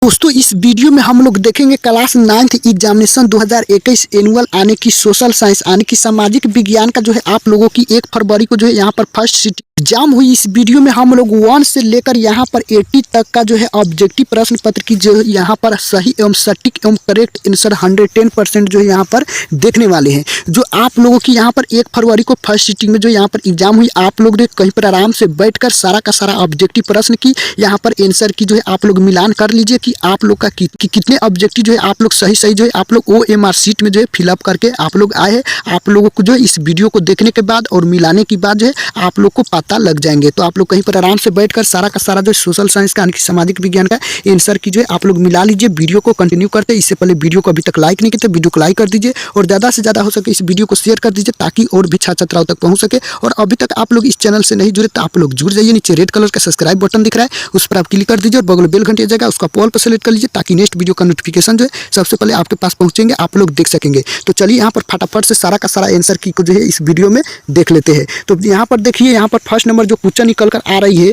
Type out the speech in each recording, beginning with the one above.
दोस्तों इस वीडियो में हम लोग देखेंगे क्लास 9th एग्जामिनेशन 2021 एनुअल आने की सोशल साइंस आने की सामाजिक विज्ञान का जो है आप लोगों की 1 फरवरी को जो है यहाँ पर फर्स्ट सिटी एग्जाम हुई। इस वीडियो में हम लोग 1 से लेकर यहाँ पर 80 तक का जो है ऑब्जेक्टिव प्रश्न पत्र की जो यहाँ पर सही एवं सटीक एवं करेक्ट आंसर 110% जो है यहाँ पर देखने वाले हैं। जो आप लोगों की यहाँ पर 1 फरवरी को फर्स्ट सिटिंग में जो यहाँ पर एग्जाम हुई, आप लोग ने कहीं पर आराम से बैठकर सारा का सारा ऑब्जेक्टिव प्रश्न की यहाँ पर आंसर की जो है आप लोग मिलान कर लीजिए कि आप लोग का कितने ऑब्जेक्टिव जो है आप लोग सही जो है आप लोग OMR शीट में जो है फिलअप करके आप लोग आए हैं। आप लोगों को जो है इस वीडियो को देखने के बाद और मिलाने के बाद जो है आप लोग को पता लग जाएंगे। तो आप लोग कहीं पर आराम से बैठकर सारा का सारा जो सोशल साइंस का सामाजिक विज्ञान का आंसर की जो है आप लोग मिला लीजिए। वीडियो को कंटिन्यू करते इससे पहले वीडियो को अभी तक लाइक नहीं किया तो वीडियो को लाइक कर दीजिए और ज़्यादा से ज़्यादा हो सके इस वीडियो को शेयर कर दीजिए ताकि और भी छात्र छात्राओं तक पहुँच सके। और अभी तक आप लोग इस चैनल से नहीं जुड़े तो आप लोग जुड़ जाइए। नीचे रेड कलर का सब्सक्राइब बटन दिख रहा है उस पर आप क्लिक कर दीजिए और बगल बेल घंटी जाएगा उसका ऑल पर सेलेक्ट कर लीजिए ताकि नेक्स्ट वीडियो का नोटिफिकेशन जो है सबसे पहले आपके पास पहुंचेंगे, आप लोग देख सकेंगे। तो चलिए यहाँ पर फटाफट से सारा का सारा आंसर की को जो है इस वीडियो में देख लेते हैं। तो यहाँ पर देखिए यहाँ पर फर्स्ट नंबर जो क्वेश्चन निकल कर आ रही है,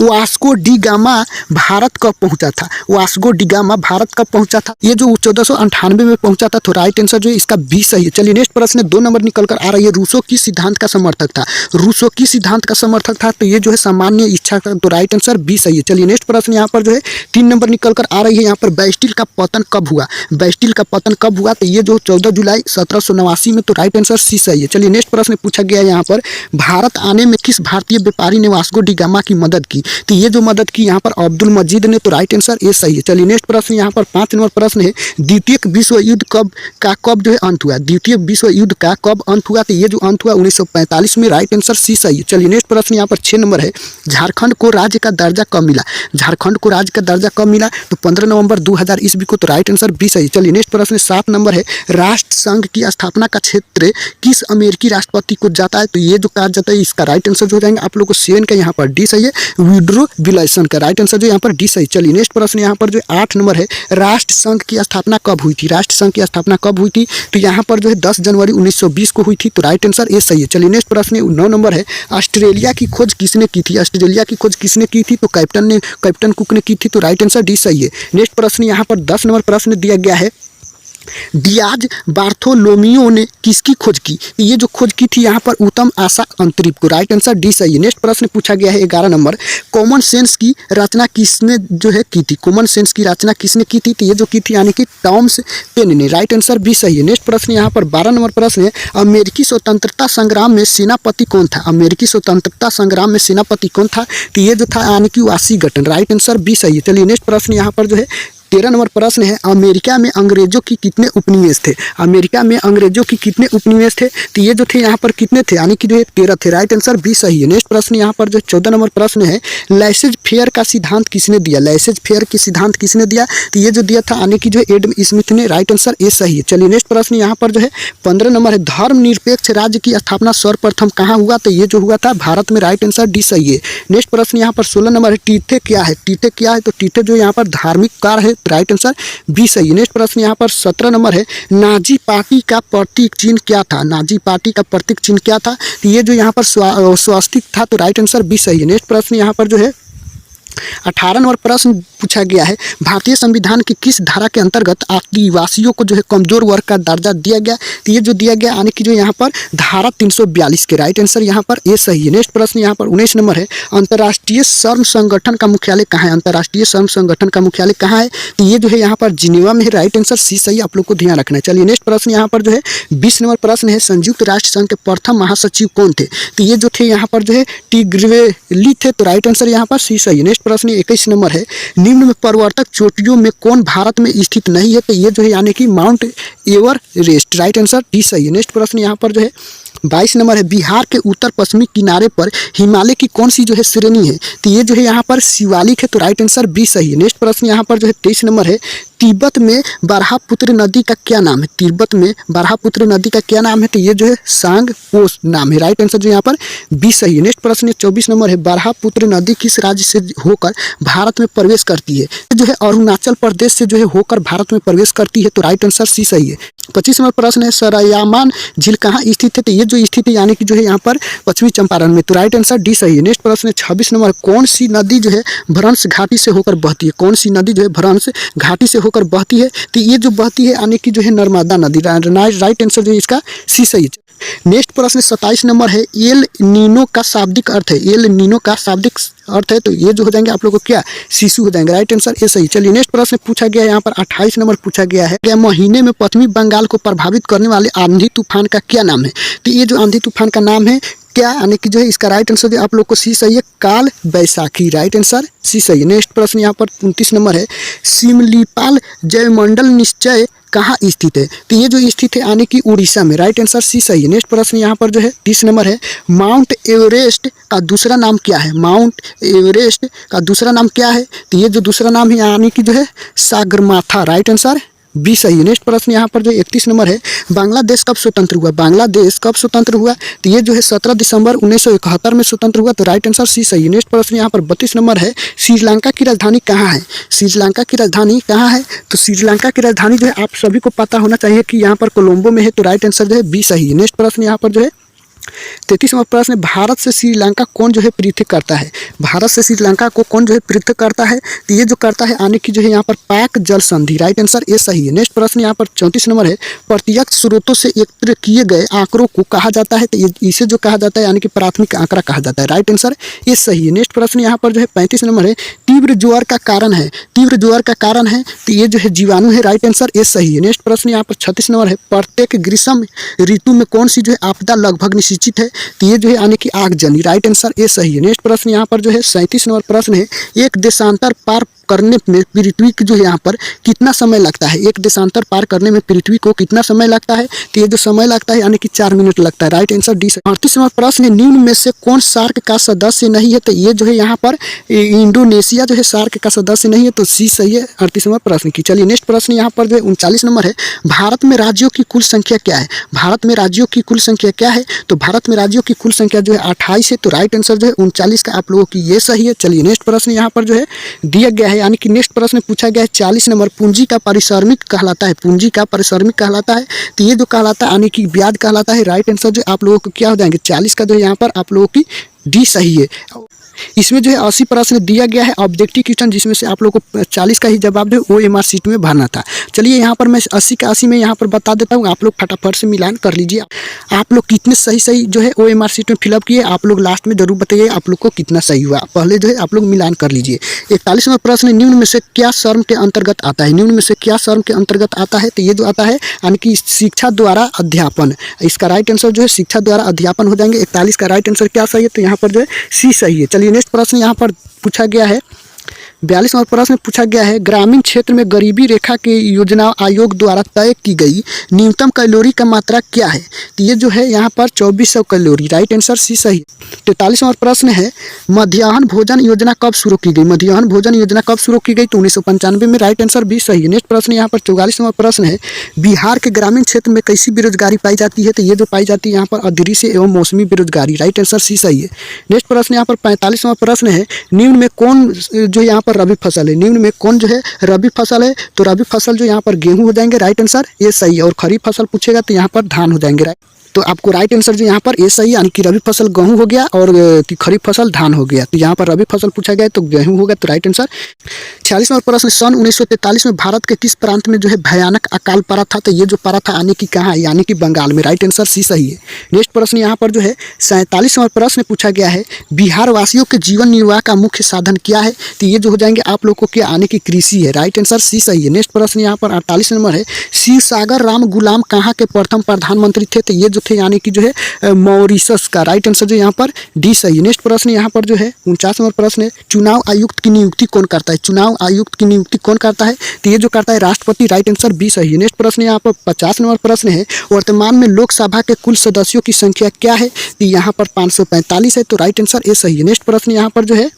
वास्को डी गामा भारत कब पहुंचा था। वास्को डी गामा भारत कब पहुंचा था, ये जो 1498 में पहुंचा था। तो राइट आंसर जो है इसका बी सही है। चलिए नेक्स्ट प्रश्न 2 नंबर निकल कर आ रही है, रूसो की सिद्धांत का समर्थक था। रूसो की सिद्धांत का समर्थक था तो ये जो है सामान्य इच्छा का, तो राइट आंसर बी सही है। चलिए नेक्स्ट प्रश्न यहाँ पर जो है 3 नंबर निकल कर आ रही है, यहाँ पर बैस्टिल का पतन कब हुआ। बैस्टिल का पतन कब हुआ तो ये जो 14 जुलाई 1789 में, तो राइट आंसर सी सही है। चलिए नेक्स्ट प्रश्न पूछा गया यहाँ पर, भारत आने में किस भारतीय व्यापारी ने वास्को डी गामा की मदद की। तो ये जो मदद की यहाँ पर अब्दुल मजीद ने, तो राइट आंसर ए सही है। चलिए नेक्स्ट प्रश्न यहाँ पर 5 नंबर प्रश्न है, द्वितीय विश्व युद्ध कब जो है अंत हुआ। द्वितीय विश्व युद्ध का कब अंत हुआ तो ये जो अंत हुआ 1945 में, राइट आंसर सी सही है। चलिए नेक्स्ट प्रश्न यहाँ पर 6 नंबर है, झारखंड को राज्य का दर्जा कब मिला। झारखंड को राज्य का दर्जा कब मिला तो 15 नवंबर 2000 ईस्वी को, तो राइट आंसर बी सही। चलिए नेक्स्ट प्रश्न 7 नंबर है, राष्ट्र संघ की स्थापना का क्षेत्र किस अमेरिकी राष्ट्रपति को जाता है। तो ये जो कहा जाता है इसका राइट आंसर जो हो जाएंगे आप लोग को 7 का यहाँ पर डी सही है, वुडरो विल्सन का राइट आंसर जो यहाँ पर डी सही। चलिए नेक्स्ट प्रश्न यहाँ पर जो 8 नंबर है, राष्ट्र संघ की स्थापना कब हुई थी। राष्ट्र संघ की स्थापना कब हुई थी तो यहाँ पर जो है 10 जनवरी 1920 को हुई थी, तो राइट आंसर ए सही है। चलिए नेक्स्ट प्रश्न 9 नंबर है, ऑस्ट्रेलिया की खोज किसने की थी। ऑस्ट्रेलिया की खोज किसने की थी तो कैप्टन कुक ने की थी, तो राइट आंसर डी सही है। नेक्स्ट प्रश्न यहाँ पर 10 नंबर प्रश्न दिया गया है, डियाज बार्थोलोमियो ने किसकी खोज की। ये जो खोज की थी यहाँ पर उत्तम आशा अंतरिक्ष को, राइट आंसर डी सही है। नेक्स्ट प्रश्न पूछा गया है 11 नंबर, कॉमन सेंस की रचना किसने जो है की थी। कॉमन सेंस की रचना किसने की थी तो ये जो की थी यानी कि टॉमस पेन ने, राइट आंसर बी सही है। नेक्स्ट प्रश्न यहाँ पर 12 नंबर प्रश्न है, अमेरिकी स्वतंत्रता संग्राम में सेनापति कौन था। अमेरिकी स्वतंत्रता संग्राम में सेनापति कौन था तो ये जो था यानी कि वाशिंगटन, राइट आंसर बी सही है। चलिए नेक्स्ट प्रश्न यहाँ पर जो है 13 नंबर प्रश्न है, अमेरिका में अंग्रेजों की कितने उपनिवेश थे। अमेरिका में अंग्रेजों की कितने उपनिवेश थे तो ये जो थे यहाँ पर कितने थे यानी कि जो 13 थे, राइट आंसर बी सही है। नेक्स्ट प्रश्न यहाँ पर जो 14 नंबर प्रश्न है, लैसेज फेयर का सिद्धांत किसने दिया। लैसेज फेयर के सिद्धांत किसने दिया तो ये जो दिया था यानी कि जो एडम स्मिथ ने, राइट आंसर ए सही है। चलिए नेक्स्ट प्रश्न यहाँ पर जो है 15 नंबर है, धर्मनिरपेक्ष राज्य की स्थापना सर्वप्रथम कहाँ हुआ तो ये जो हुआ था भारत में, राइट आंसर डी सही है। नेक्स्ट प्रश्न यहाँ पर 16 नंबर है, टीथे क्या है। टीथे क्या है तो टीथे जो यहाँ पर धार्मिक कार्य है, राइट आंसर बी सही है। नेक्स्ट प्रश्न यहाँ पर 17 नंबर है, नाजी पार्टी का प्रतीक चिन्ह क्या था। नाजी पार्टी का प्रतीक चिन्ह क्या था तो ये जो यहाँ पर स्वास्तिक था, तो राइट आंसर बी सही है। नेक्स्ट प्रश्न यहाँ पर जो है 18 नंबर प्रश्न पूछा गया है, भारतीय संविधान की किस धारा के अंतर्गत आदिवासियों को जो है कमजोर वर्ग का दर्जा दिया गया तो ये जो दिया गया यानी कि जो यहाँ पर धारा 342 के, राइट आंसर यहाँ पर ए सही है। नेक्स्ट प्रश्न यहाँ पर 19 नंबर है, अंतर्राष्ट्रीय श्रम संगठन का मुख्यालय कहाँ है। अंतर्राष्ट्रीय श्रम संगठन का मुख्यालय कहाँ है तो ये जो है यहाँ पर जिनेवा में है, राइट आंसर सी सही, आप लोग को ध्यान रखना है। चलिए नेक्स्ट प्रश्न यहाँ पर जो है 20 नंबर प्रश्न है, संयुक्त राष्ट्र संघ के प्रथम महासचिव कौन थे तो ये जो थे यहाँ पर जो है टिग्रेली थे, तो राइट आंसर यहाँ पर सी सही है। नेक्स्ट प्रश्न 21 नंबर है, निम्न में प्रवर्तक चोटियों में कौन भारत में स्थित नहीं है तो ये जो है यानी कि mount Everest, right answer D सही है। नेक्स्ट प्रश्न यहाँ पर जो है 22 नंबर है, बिहार के उत्तर पश्चिमी किनारे पर हिमालय की कौन सी जो है श्रेणी है तो ये जो है यहाँ पर शिवालिक है, तो राइट आंसर बी सही है। नेक्स्ट प्रश्न यहाँ पर जो है 23 नंबर है, तिब्बत में बरहापुत्र नदी का क्या नाम है। तिब्बत में बरहापुत्र नदी का क्या नाम है तो ये जो है सांगपो नाम है, राइट आंसर जो यहाँ पर बी सही है। नेक्स्ट प्रश्न 24 नंबर है, बरहापुत्र नदी किस राज्य से होकर भारत में प्रवेश करती है जो है अरुणाचल प्रदेश से जो है होकर भारत में प्रवेश करती है, तो राइट आंसर सी सही है। 25 नंबर प्रश्न है सरायामान झील कहाँ स्थित है? तो ये जो स्थित है यानी कि जो है यहाँ पर पश्चिमी चंपारण में। तो राइट आंसर डी सही है। नेक्स्ट प्रश्न है 26 नंबर, कौन सी नदी जो है भ्रंश घाटी से होकर बहती है? कौन सी नदी जो है भ्रंश घाटी से होकर बहती है? तो ये जो बहती है यानी कि जो है नर्मदा नदी। राइट आंसर जो है इसका सी सही है। नेक्स्ट प्रश्न 27 नंबर है एल नीनो का शाब्दिक अर्थ है। एल नीनो का शाब्दिक अर्थ है तो ये जो हो जाएंगे आप लोगों को क्या शिशु हो जाएंगे। राइट आंसर ए सही। चलिए नेक्स्ट प्रश्न पूछा गया है यहाँ पर 28 नंबर पूछा गया है क्या महीने में पश्चिमी बंगाल को प्रभावित करने वाले आंधी तूफान का क्या नाम है? तो ये जो आंधी तूफान का नाम है क्या यानी कि जो है इसका राइट आंसर जो आप लोग को सी सही है, काल बैसाखी। राइट आंसर सी सही है। नेक्स्ट प्रश्न यहाँ पर 29 नंबर है सिमलीपाल जयमंडल निश्चय कहाँ स्थित है? तो ये जो स्थित है यानी कि उड़ीसा में। राइट आंसर सी सही है। नेक्स्ट प्रश्न यहाँ पर जो है 30 नंबर है माउंट एवरेस्ट का दूसरा नाम क्या है? माउंट एवरेस्ट का दूसरा नाम क्या है? तो ये जो दूसरा नाम है यानी कि जो है सागरमाथा। राइट आंसर बी सही है। नेक्स्ट प्रश्न यहाँ पर जो 31 नंबर है बांग्लादेश कब स्वतंत्र हुआ? बांग्लादेश कब स्वतंत्र हुआ? तो ये जो है 17 दिसंबर 1971 में स्वतंत्र हुआ। तो राइट आंसर सी सही है। नेक्स्ट प्रश्न यहाँ पर 32 नंबर है श्रीलंका की राजधानी कहाँ है? श्रीलंका की राजधानी कहाँ है? तो श्रीलंका की राजधानी जो है आप सभी को पता होना चाहिए कि यहाँ पर कोलंबो में है। तो राइट आंसर जो है बी सही है। नेक्स्ट प्रश्न यहाँ पर जो है 33 नंबर प्रश्न भारत से श्रीलंका कौन जो है पृथक करता है? भारत से श्रीलंका को कौन जो है पृथक करता है? तो ये जो करता है यानी कि जो है यहाँ पर पाक जल संधि। राइट आंसर ए सही है। नेक्स्ट प्रश्न यहाँ पर 34 नंबर है प्रत्यक्ष स्रोतों से एकत्र किए गए आंकड़ों को कहा जाता है? तो इसे जो कहा जाता है यानी कि प्राथमिक आंकड़ा कहा जाता है। राइट आंसर ए सही है। नेक्स्ट प्रश्न यहाँ पर जो है 35 नंबर है तीव्र ज्वार का कारण है? तीव्र ज्वार का कारण है तो ये जो है जीवाणु है। राइट आंसर ए सही है। नेक्स्ट प्रश्न यहाँ पर 36 नंबर है प्रत्येक ग्रीष्म ऋतु में कौन सी जो है आपदा लगभग निश्चित है? तो ये जो है यानी कि आगजनी। राइट आंसर ए सही है। नेक्स्ट प्रश्न यहाँ पर जो है 37 नंबर प्रश्न है एक देशांतर पार करने में पृथ्वी की जो है यहाँ पर कितना समय लगता है? एक देशांतर पार करने में पृथ्वी को कितना समय लगता है? तो ये जो समय लगता है यानी कि 4 मिनट लगता है। Right answer D. 38 नंबर प्रश्न है निम्न में से कौन सार्क का सदस्य नहीं है? तो ये जो है यहाँ पर इंडोनेशिया जो है सार्क का सदस्य नहीं है। तो सी सही है 38 नंबर प्रश्न की। चलिए नेक्स्ट प्रश्न यहाँ पर जो है 39 नंबर है भारत में राज्यों की कुल संख्या क्या है? भारत में राज्यों की कुल संख्या क्या है? तो भारत में राज्यों की कुल संख्या जो है 28 है। तो राइट आंसर जो है 39 का आप लोगों की ये सही है। चलिए नेक्स्ट प्रश्न यहाँ पर जो है दिया गया है यानी कि नेक्स्ट प्रश्न पूछा गया है 40 नंबर पूंजी का पारिश्रमिक कहलाता है? पूंजी का पारिश्रमिक कहलाता है तो ये जो कहलाता है यानी कि ब्याज कहलाता है। राइट आंसर जो आप लोगों को क्या हो जाएंगे 40 का जो है यहाँ पर आप लोगों की डी सही है। इसमें जो है 80 प्रश्न दिया गया है ऑब्जेक्टिव क्वेश्चन जिसमें से आप लोगों को 40 का ही जवाब जो है OMR शीट में भरना था। चलिए यहाँ पर मैं 80 का 80 में यहाँ पर बता देता हूँ, आप लोग फटाफट से मिलान कर लीजिए। आप लोग कितने सही जो है OMR शीट में फिलअप किए आप लोग लास्ट में जरूर बताइए आप लोग को कितना सही हुआ। पहले जो है आप लोग मिलान कर लीजिए। 41 नंबर प्रश्न निम्न में से क्या शर्म के अंतर्गत आता है? निम्न में से क्या शर्म के अंतर्गत आता है? तो ये जो आता है यानी कि शिक्षा द्वारा अध्यापन। इसका राइट आंसर जो है शिक्षा द्वारा अध्यापन हो जाएंगे। 41 का राइट आंसर क्या सही है? तो यहाँ पर जो है सी सही है। चलिए नेक्स्ट प्रश्न यहाँ पर पूछा गया है 42 नंबर प्रश्न पूछा गया है ग्रामीण क्षेत्र में गरीबी रेखा के योजना आयोग द्वारा तय की गई न्यूनतम कैलोरी का मात्रा क्या है? तो ये जो है यहाँ पर 2400 कैलोरी। राइट आंसर सी सही। 43 नंबर प्रश्न है मध्याह्न भोजन योजना कब शुरू की गई? मध्याह्न भोजन योजना कब शुरू की गई? तो 1995 में। राइट आंसर भी सही है। नेक्स्ट प्रश्न यहाँ पर 44 नंबर प्रश्न है बिहार के ग्रामीण क्षेत्र में कैसी बेरोजगारी पाई जाती है? तो ये जो पाई जाती है यहाँ पर अदृश्य एवं मौसमी बेरोजगारी। राइट आंसर सी सही है। नेक्स्ट प्रश्न यहाँ पर 45 नंबर प्रश्न है निम्न में कौन जो यहाँ पर रबी फसल है? निम्न में कौन जो है रबी फसल है? तो रबी फसल जो यहाँ पर गेहूं हो जाएंगे। राइट आंसर ये सही है। और खरीफ फसल पूछेगा तो यहाँ पर धान हो जाएंगे। राइट तो आपको राइट आंसर जो यहाँ पर ए सही यानी कि रबी फसल गेहूं हो गया और खरीफ फसल धान हो गया। तो यहाँ पर रबी फसल पूछा गया तो गेहूं होगा। तो राइट आंसर 46 नंबर प्रश्न सन 1943 में भारत के किस प्रांत में जो है भयानक अकाल पड़ा था? तो ये जो पड़ा था यानी कि कहाँ है? यानी कि बंगाल में। राइट आंसर सी सही है। नेक्स्ट प्रश्न यहाँ पर जो है 47 नंबर प्रश्न पूछा गया है बिहार वासियों के जीवन निर्वाह का मुख्य साधन क्या है? तो ये जो हो जाएंगे आप लोगों को क्या आने की कृषि है। राइट आंसर सी सही है। नेक्स्ट प्रश्न यहाँ पर 48 नंबर है शिव सागर राम गुलाम कहाँ के प्रथम प्रधानमंत्री थे? तो ये जो थे यानी कि जो है मॉरिशस का। राइट आंसर जो यहाँ पर डी सही है। नेक्स्ट प्रश्न यहाँ पर जो है 49 नंबर प्रश्न है चुनाव आयुक्त की नियुक्ति कौन करता है? चुनाव आयुक्त की नियुक्ति कौन करता है? तो ये जो करता है राष्ट्रपति। राइट आंसर बी सही है। नेक्स्ट प्रश्न यहाँ पर 50 नंबर प्रश्न है वर्तमान में लोकसभा के कुल सदस्यों की संख्या क्या है? तो यहाँ पर 545 है। तो राइट आंसर ए सही है। नेक्स्ट प्रश्न यहाँ पर जो है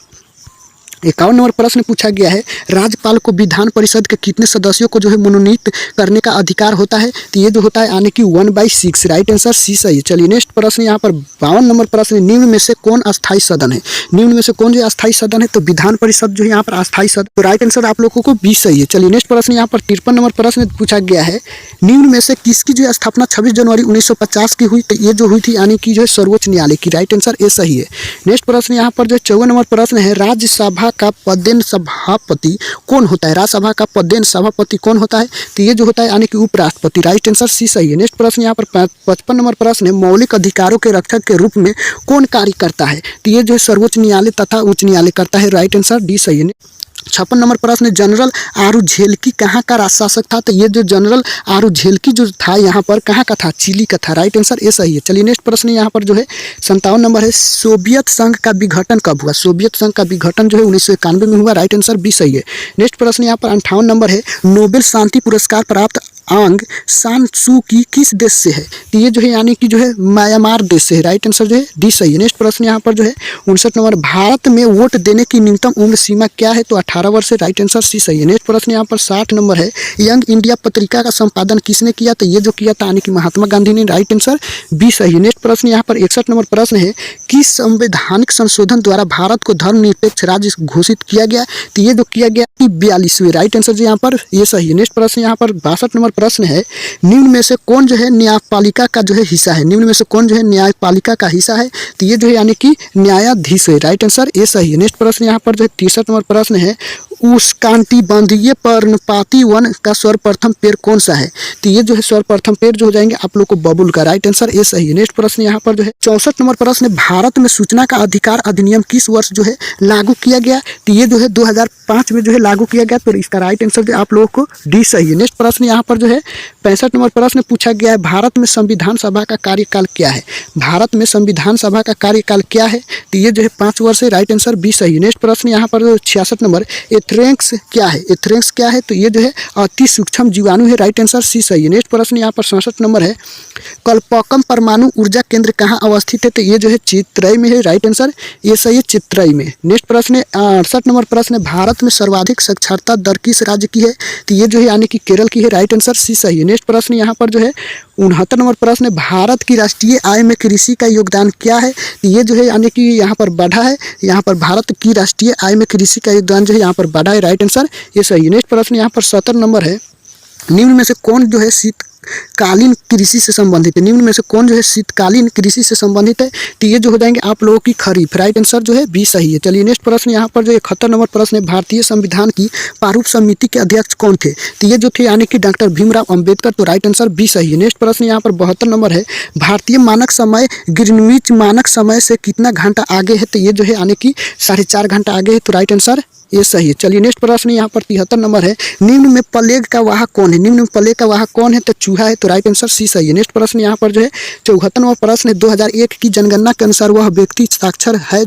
51 नंबर प्रश्न पूछा गया है, राज्यपाल को विधान परिषद के कितने सदस्यों को जो है मनोनीत करने का अधिकार होता है? तो ये जो होता है यानी कि 1/6। राइट आंसर सी सही है। चलिए नेक्स्ट प्रश्न यहाँ पर 52 नंबर प्रश्न, निम्न में से कौन अस्थायी सदन है? निम्न में से कौन जो अस्थायी सदन है? तो विधान परिषद जो है यहाँ पर अस्थायी सदन। तो राइट आंसर आप लोगों को 20 सही है। चलिए नेक्स्ट प्रश्न यहाँ पर 53 नंबर प्रश्न पूछा गया है, निम्न में से किसकी जो स्थापना 26 जनवरी 1950 की हुई? तो ये जो हुई थी यानी कि जो है सर्वोच्च न्यायालय की। राइट आंसर ए सही है। नेक्स्ट प्रश्न यहाँ पर जो 54 नंबर प्रश्न है, राज्यसभा का पदेन सभापति कौन होता है? राज्यसभा का पदेन सभापति कौन होता है? तो ये जो होता है यानी कि उपराष्ट्रपति। राइट आंसर सी सही है। नेक्स्ट प्रश्न यहाँ पर 55 नंबर प्रश्न है, मौलिक अधिकारों के रक्षक के रूप में कौन कार्य करता है? तो ये जो है सर्वोच्च न्यायालय तथा उच्च न्यायालय करता है। राइट आंसर डी सही है। 56 नंबर प्रश्न, जनरल आरू झेलकी कहाँ का राजशासक था? तो ये जो जनरल आरू झेलकी जो था यहाँ पर कहाँ का था? चिली का था। राइट आंसर ए सही है। चलिए नेक्स्ट प्रश्न यहाँ पर जो है 57 नंबर है, सोवियत संघ का विघटन कब हुआ? सोवियत संघ का विघटन जो है 1991 में हुआ। राइट आंसर बी सही है। नेक्स्ट प्रश्न यहाँ पर 58 नंबर है, नोबेल शांति पुरस्कार प्राप्त आंग सान सू की किस देश से है? तो ये जो है यानी कि जो है म्यांमार देश से है। राइट आंसर जो है डी सही है। नेक्स्ट प्रश्न यहाँ पर जो है 59 नंबर, भारत में वोट देने की न्यूनतम उम्र सीमा क्या है? तो 18 वर्ष है। राइट आंसर सी सही है। नेक्स्ट प्रश्न यहाँ पर 60 नंबर है, यंग इंडिया पत्रिका का संपादन किसने किया? तो ये जो किया था यानी कि महात्मा गांधी ने। राइट आंसर बी सही है। नेक्स्ट प्रश्न यहाँ पर 61 नंबर प्रश्न है, किस संवैधानिक संशोधन द्वारा भारत को धर्मनिरपेक्ष राज्य घोषित किया गया? तो ये जो किया गया 42वें। राइट आंसर जो यहाँ पर ये सही है। नेक्स्ट प्रश्न यहाँ पर 62 नंबर प्रश्न है, निम्न में से कौन जो है न्यायपालिका का जो है हिस्सा है? निम्न में से कौन जो है न्यायपालिका का हिस्सा है? तो ये जो है यानी कि न्यायाधीश है। राइट आंसर ए सही है। नेक्स्ट प्रश्न यहाँ पर जो है 63 नंबर प्रश्न है, उष्णकटिबंधीय पर्णपाती वन का सर्वप्रथम पेड़ कौन सा है? तो ये जो है सर्वप्रथम पेड़ जो हो जाएंगे आप लोग को बबुल का। राइट आंसर ए सही है। नेक्स्ट प्रश्न यहाँ पर जो है 64 नंबर प्रश्न है, भारत में सूचना का अधिकार अधिनियम किस वर्ष जो है लागू किया गया? तो ये जो है 2005 में जो है लागू किया गया। तो इसका राइट आंसर जो आप लोगों को डी सही है। नेक्स्ट प्रश्न यहाँ पर जो है 65 नंबर प्रश्न पूछा गया है, भारत में संविधान सभा का कार्यकाल क्या है? भारत में संविधान सभा का कार्यकाल क्या है? तो ये जो है 5 वर्ष है। राइट आंसर बी सही है। नेक्स्ट प्रश्न यहाँ पर 66 नंबर, एथेरेक्स क्या है? एथेरेक्स क्या है? तो ये जो है अति सूक्ष्म जीवाणु है। राइट आंसर सी सही है। नेक्स्ट प्रश्न यहाँ पर 67 नंबर है, कल्पक्कम परमाणु ऊर्जा केंद्र कहाँ अवस्थित है? तो ये जो है चित्रई में है। राइट आंसर ये सही है, चित्रई में। नेक्स्ट प्रश्न 68 नंबर प्रश्न है, भारत में सर्वाधिक साक्षरता दर किस राज्य की है? तो ये जो है यानी कि केरल की है। राइट आंसर सी सही है। नेक्स्ट प्रश्न यहाँ पर जो है 69 नंबर प्रश्न है, भारत की राष्ट्रीय आय में कृषि का योगदान क्या है? तो ये जो है यानी कि यहाँ पर बढ़ा है। यहाँ पर भारत की राष्ट्रीय आय में कृषि का योगदान जो है यहाँ पर बढ़ा है। राइट आंसर ये सही है। नेक्स्ट प्रश्न यहाँ पर 70 नंबर है, निम्न में से कौन जो है शीतकालीन कृषि से संबंधित है? निम्न में से कौन जो है शीतकालीन कृषि से संबंधित है? तो ये जो हो जाएंगे आप लोगों की खरीफ। राइट आंसर जो है बी सही है। चलिए नेक्स्ट प्रश्न यहाँ पर जो 71 नंबर प्रश्न है, भारतीय संविधान की प्रारूप समिति के अध्यक्ष कौन थे? तो ये जो थे यानी कि डॉक्टर भीमराव अंबेडकर। तो राइट आंसर बी सही है। नेक्स्ट प्रश्न यहाँ पर 72 नंबर है, भारतीय मानक समय ग्रीनविच मानक समय से कितना घंटा आगे है? तो ये जो है यानी कि 4.5 घंटा आगे है। तो राइट आंसर ये सही है। चलिए नेक्स्ट प्रश्न यहाँ पर 73 नंबर है, निम्न में प्लेग का वाहक कौन है? निम्न में प्लेग का वाहक कौन है? तो चूहा है। तो राइट आंसर सी सही है। नेक्स्ट प्रश्न यहाँ पर जो है 74 नंबर प्रश्न है, 2001 की जनगणना के अनुसार वह व्यक्ति साक्षर है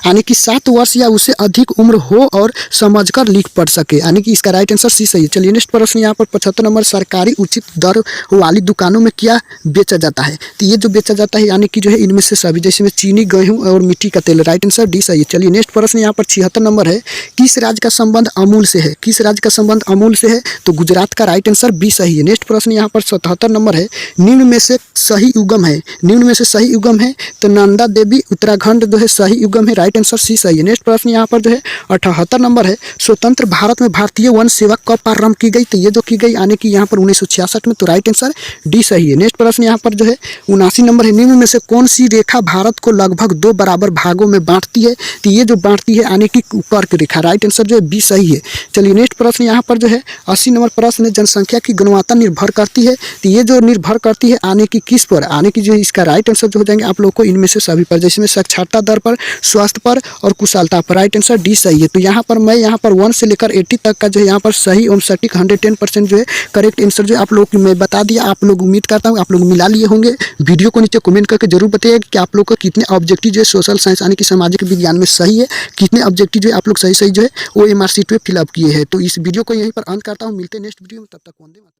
यानी कि 7 वर्ष या उससे अधिक उम्र हो और समझकर लिख पढ़ सके, यानी कि इसका राइट आंसर सी सही है। चलिए नेक्स्ट प्रश्न यहाँ पर 75 नंबर, सरकारी उचित दर वाली दुकानों में क्या बेचा जाता है? तो ये जो बेचा जाता है यानी कि जो है इनमें से सभी, जैसे में चीनी, गेहूं और मिट्टी का तेल। राइट आंसर डी सही है। चलिए नेक्स्ट प्रश्न यहाँ पर 76 नंबर है, किस राज्य का संबंध अमूल से है? किस राज्य का संबंध अमूल से है? तो गुजरात का। राइट आंसर बी सही है। नेक्स्ट प्रश्न यहाँ पर 77 नंबर है, निम्न में से सही उगम है? निम्न में से सही उगम है तो नंदा देवी उत्तराखंड जो है सही उगम है। राइट आंसर सी सही है। नेक्स्ट प्रश्न यहाँ पर जो है 78 नंबर है, स्वतंत्र भारत में भारतीय वन सेवा कब प्रारंभ की गई? तो ये जो की गई यानी कि यहाँ पर 1966 में। तो राइट आंसर डी सही है। नेक्स्ट प्रश्न यहाँ पर जो है 79 नंबर है, निम्न में से कौन सी रेखा भारत को लगभग 2 बराबर भागों में बांटती है? तो ये जो बांटती है यानी कि कर्क रेखा। राइट आंसर जो है बी सही है। चलिए नेक्स्ट प्रश्न यहाँ पर जो है 80 नंबर प्रश्न है, जनसंख्या की गुणवत्ता निर्भर करती है? तो ये जो निर्भर करती है आने की किस पर? आने की जो इसका राइट आंसर जो हो जाएंगे आप लोग को इनमें से सभी पर, जैसे में साक्षरता दर पर, स्वास्थ्य पर और कुशलता पर। राइट आंसर डी सही है। तो यहाँ पर मैं यहाँ पर 1 से लेकर 80 तक का जो है यहाँ पर सही एवं सटीक 110% जो है करेक्ट आंसर जो आप लोग को मैं बता दिया। आप लोग उम्मीद करता हूँ आप लोग मिला लिए होंगे। वीडियो को नीचे कमेंट करके जरूर बताइए कि आप लोग को कितने ऑब्जेक्टिव जो है सोशल साइंस यानी कि सामाजिक विज्ञान में सही है, कितने ऑब्जेक्टिव जो है आप लोग सही जो है OMR शीट पे फिलअप किए हैं। तो इस वीडियो को यहीं पर अंत करता हूँ। मिलते हैं नेक्स्ट वीडियो में, तब तक वंदे मातरम।